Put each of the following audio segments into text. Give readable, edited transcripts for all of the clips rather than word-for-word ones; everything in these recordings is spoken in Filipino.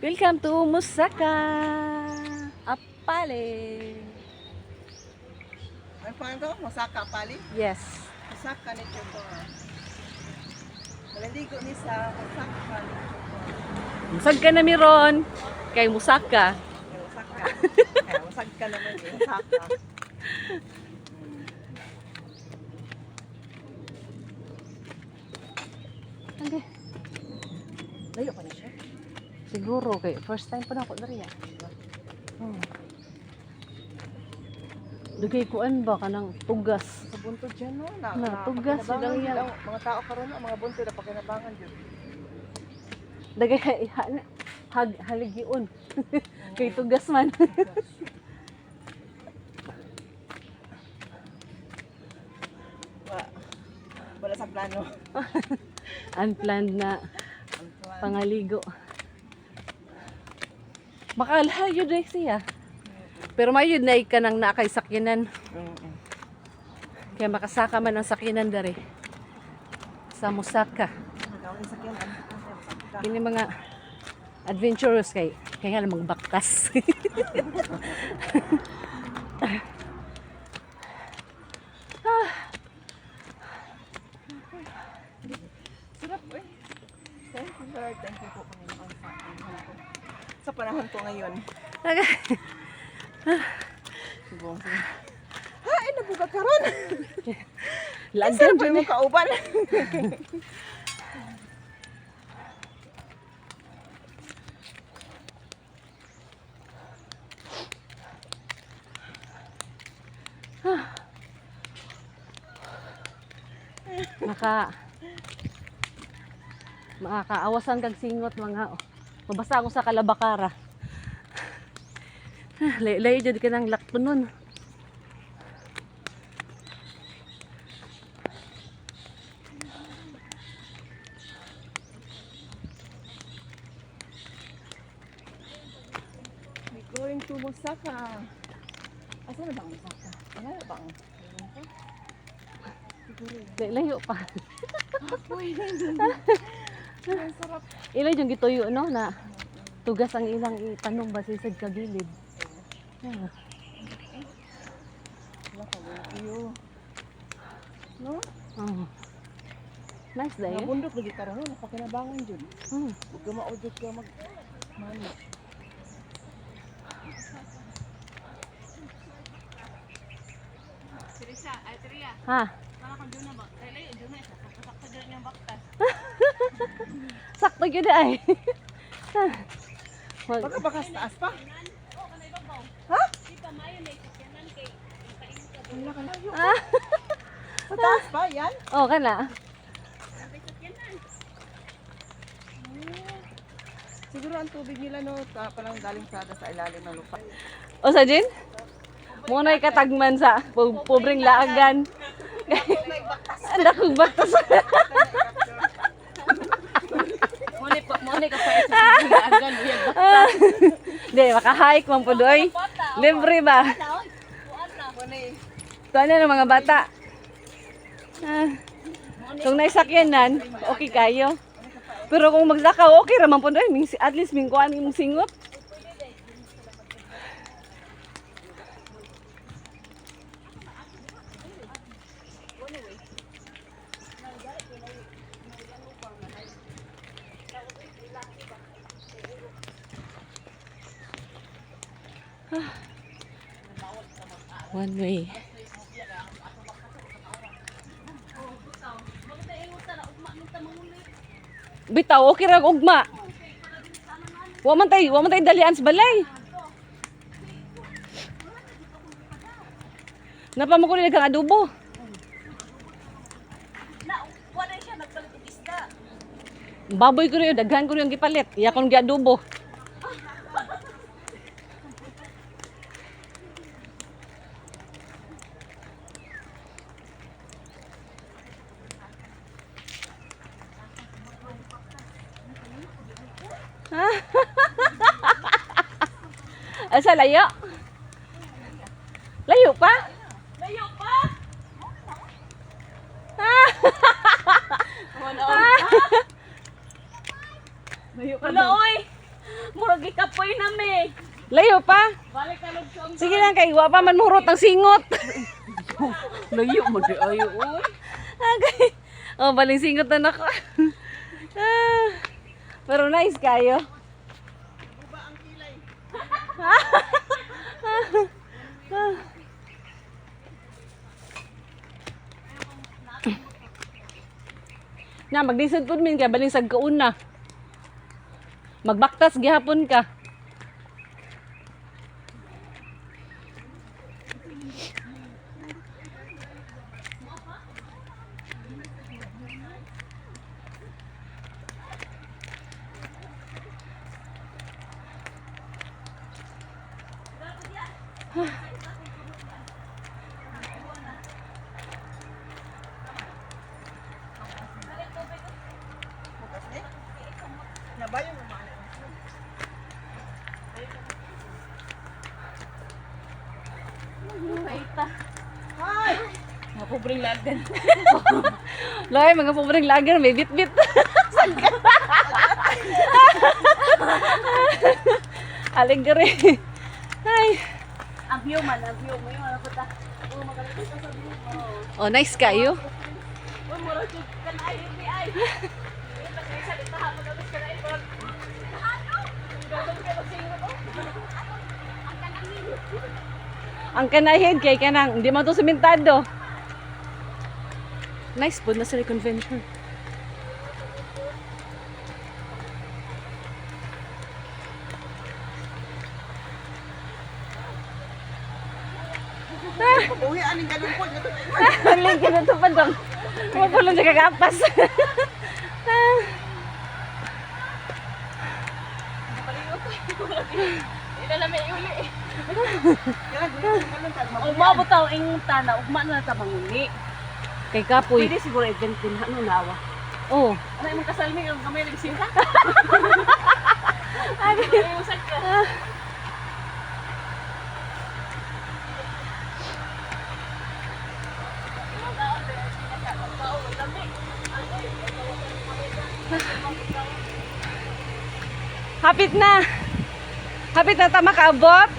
Welcome to Musaka, Apale. Ano pa ito? Musaka pali? Yes. Musaka ni Choto. Malaligo ni sa Musaka ni Choto. Musag ka na miron. Kay Musaka. Musaka. Kaya musaka naman yung Musaka. Okay. Layo pa na siya. Siguro kay first time pa na ako diri. Dugay kuan ba kanang tugas. Sa buntod dyan no? Tugas pakinabangan silang yan. yun. Mga tao karon no? Mga buntod na pakinabangan dyan. Dagay haligiun. Kay tugas man. Wala sa plano. Unplanned na pangaligo. Makalayo dai siya. Pero mayud na ka nang nakay sakyanan. Kaya makasaka man ang sakyanan dari sa Musaka. Kini mga adventurous kay nga magbaktas. Sarap eh. Thank you Lord. Thank you po Panginoon sa panahon ko ngayon. Subong. Ha, nabuga ka ron. Lagan Sarap mo kauban. Makakaawasan kag singot mga mabasa ako sa Kalabakara. Lay jud ka nang lakpunon. We're going to Musaka. Asa na ba ang Musaka? Ano na ba ang? Layo pa. Uy, ang sarap. Ilay yung gituyo no na tugas ang ilang itanong basisig sa gilid. Yeah. Wala ka iyo. No? Oh. Nice day. Nabundok lagi karon no, napakinabangan jud. Ug maudot ka mag mani. Ha? Sakto gyud ay. Baka bakas taas pa. Ha? Wala ka layo. Sa taas pa yan? Oh, kana. Siguro ang tubig nila no, parang galing sa ilalim ng lupa. O sa Jin? Muna'y katagman sa pobreng laagan. Ang dakong baktas. Muni ka pa sa laagan, biyag baktas. Hindi, maka-hike man po doy. Libre ba? Ito na ng mga bata. Kung naisakyanan, okay kayo. Pero kung maglakaw, okay raman po doy. At least mingkuan imong singot. One way. Bitaw, okay ra ugma. Wa man tay dalian sa balay. Napa mo ko ni kang adobo. Wala siya nagpalit og isda. Baboy ko rin, daghan ko rin yung gipalit. Iya kong giadobo. Asa layo? Layo pa? Layo pa. Layo pa. Wala oy. Murag gikapoy na me. Layo pa. Balik ka log sa Sige lang kay wa pa man murot ang singot. layo mo di ayo oy. Okay. Oh, baling singot na nako. Ah, pero nice kayo. Na magdisod pud min ka baling sag kauna. Magbaktas gihapon ka. Nabayo mo man. Hi. Mapobreng lagan. Loy, mga pobreng lager may bit-bit. Aling gari. Ay. Ang view man, mo yung ano ta. Oh, magaling ka sa view mo. Oh, nice kayo. Uy, mura jud kan ay hindi ay. Ito kay sa dito ha magabis ka na ito. Ano? Gagawin ka ba singo to? Ang kanahin kay kanang hindi man to sementado. Nice po na sa convention. Uy, aning ganun po. Aling ka na to pa dong. Mapulong sa kagapas. Ila na may uli. Umabot taw ing tana, ugma na ta manguli. Kay kapoy. Pwede siguro event din ano nawa. Oh. Ano imong kasalmi ang kamay nagsin ka? Ano? Ayusan ka. Hapit na. Hapit na tama kaabot.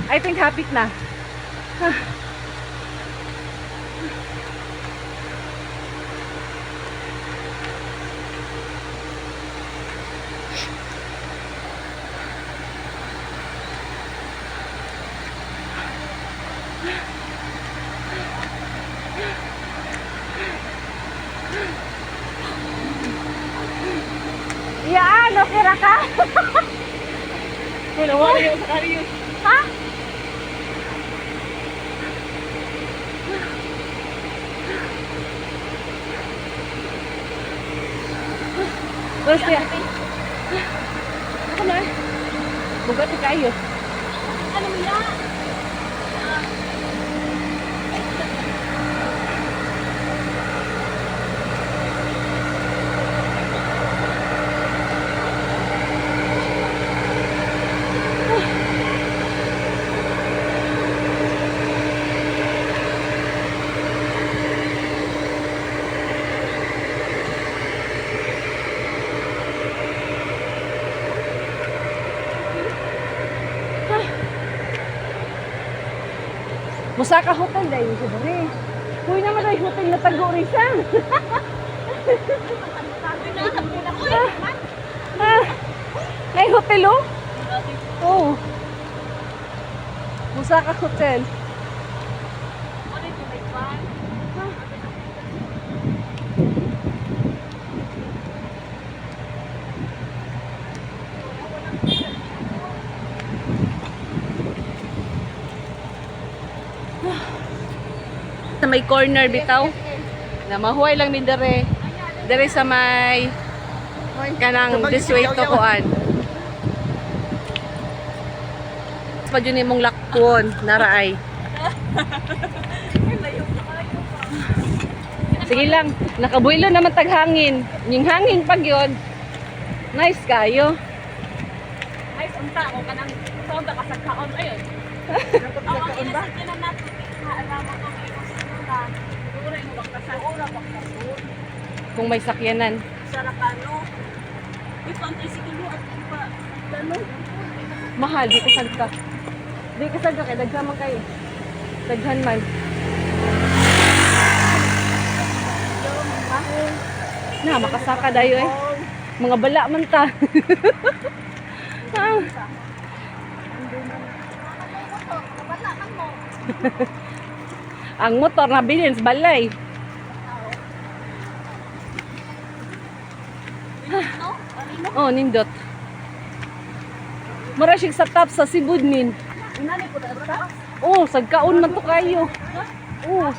I think hapit na. Yan, okay ra ka? Wala wala yung sa kariyo. Ha? Terus ya? Ako na. Bugat kayo. Ano mo yan? Musaka hotel dahil sa dali. Kuy naman ay hotel na tago-risan. Ay hotel oh? Oo. Musaka hotel. Ano yung may fan? Sa may corner bitaw. Na mahuway lang ni dere. Dere sa may kanang this way to kuan. Pa yun imong lakwon naraay. Sige lang, nakabuilo naman taghangin. Yung hangin pag yun. Nice kayo. Ay, unta ko kanang sonda kasagkaon ayun. Ang inasin na nato alam ko kung inusunta. Dure mo bang sa ora bang kasun. Kung may sakyanan. Sarakano. Ito ang tricycle at pa ano? Mahal, di kasag ka. Di kasag ka, kaya daghan man kayo. Daghan man. Na, makasaka dayo eh. Mga bala man ta. Ah. Ang motor na bilhin sa balay. Oh, nindot. Mura siya sa top sa Sibudnin. Inani po ta. Oh, sagkaon man to kayo. Oh.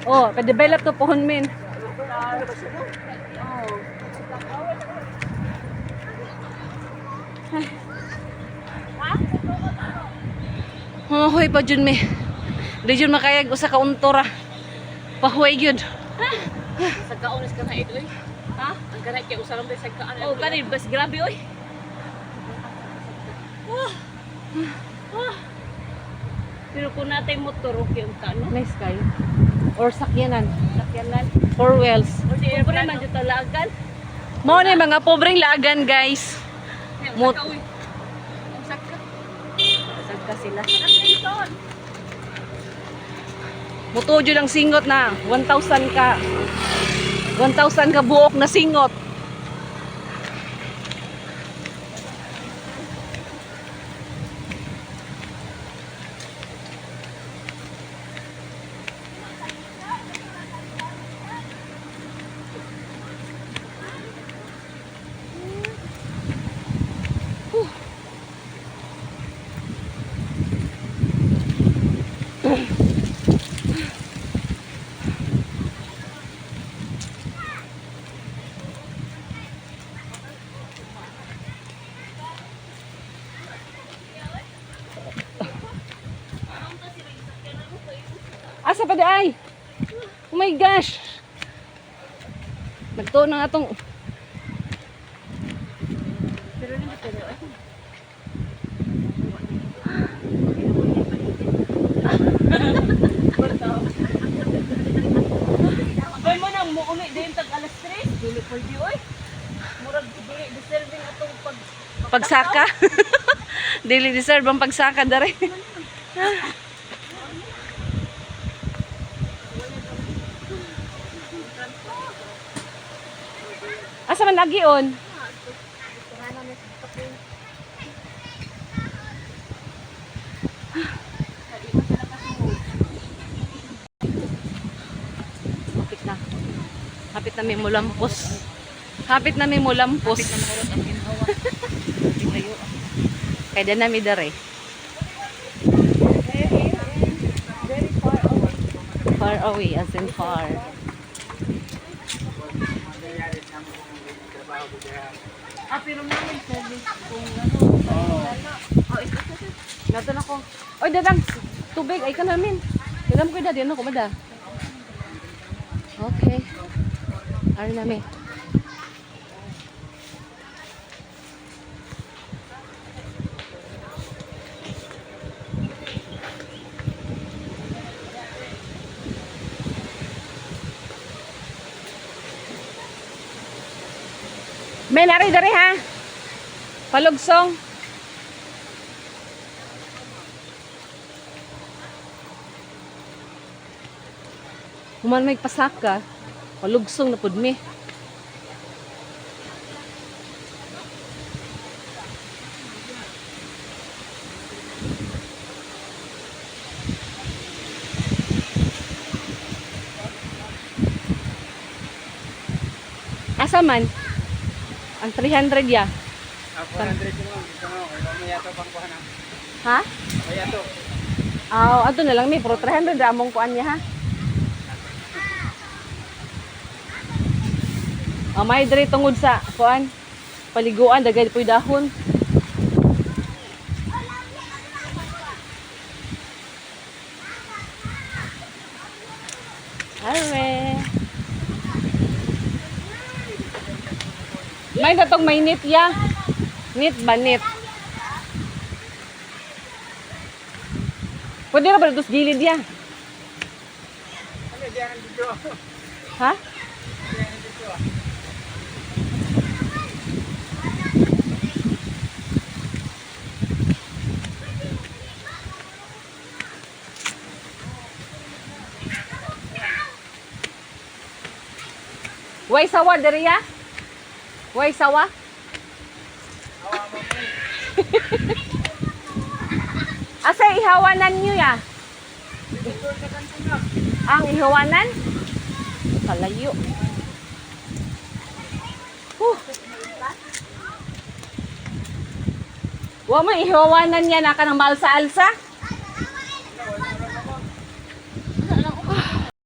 Oh, pa-develop to pohon min. Oh, hoy pa jud me. Di jud makayag usa ka untora. Pahuway gyud. Sagkaon is kana ito eh. Ha? Ang kana kay usa lang sagkaan. Oh, kani bas grabe oy. Pero kung natay motor okay ang kano. Nice kayo. Or sakyanan. Sakyanan. Four wheels. O di airplane man jud talagan. Mao ni mga pobreng lagan, guys. Mot- Sagka. Sagka sila. Nakaiton. Mutujo lang singot na 1,000 ka. 1,000 ka buok na singot. Asa pa di ay? Oh my gosh. Nagtuon na nga tong Pero hindi pero ay. Bay mo nang muuli din tag alas 3. Dili po di oy. Murag dili deserving atong pagsaka. Dili deserve ang pagsaka dere. Asa man lagi on? Hapit na. Hapit na may mulampos. Hapit na may mulampos. Kaya na mi dare. very far away. Far away, as in far. Pero namin service kung ano. Oh, ito. Nato na ko. Oy, dadang tubig ay ka namin. Dadang ko dadi ano ko mada. Okay. Ari namin. May nari dari ha. Palugsong. Human may pasaka. Palugsong na pud mi. Asa man? Ang 300 ya. 400 yung lang. Ito mo, may yato pang kuha na. Ha? May yato. Ato na lang mi, pero 300 among kuan niya ha. May diri tungod sa kuan, paliguan dagay puy dahon. Alwe. May datong may nit ya. Nit ba nit? Pwede na ba ito sa gilid ya? Ano, diyan dito. Ha? Diyan dito. Way sawa diri ya? Way sawa? Asa ihawanan niyo ya? Ang ihawanan? Kalayo. Wa man ihawanan niya naka ng malsa alsa?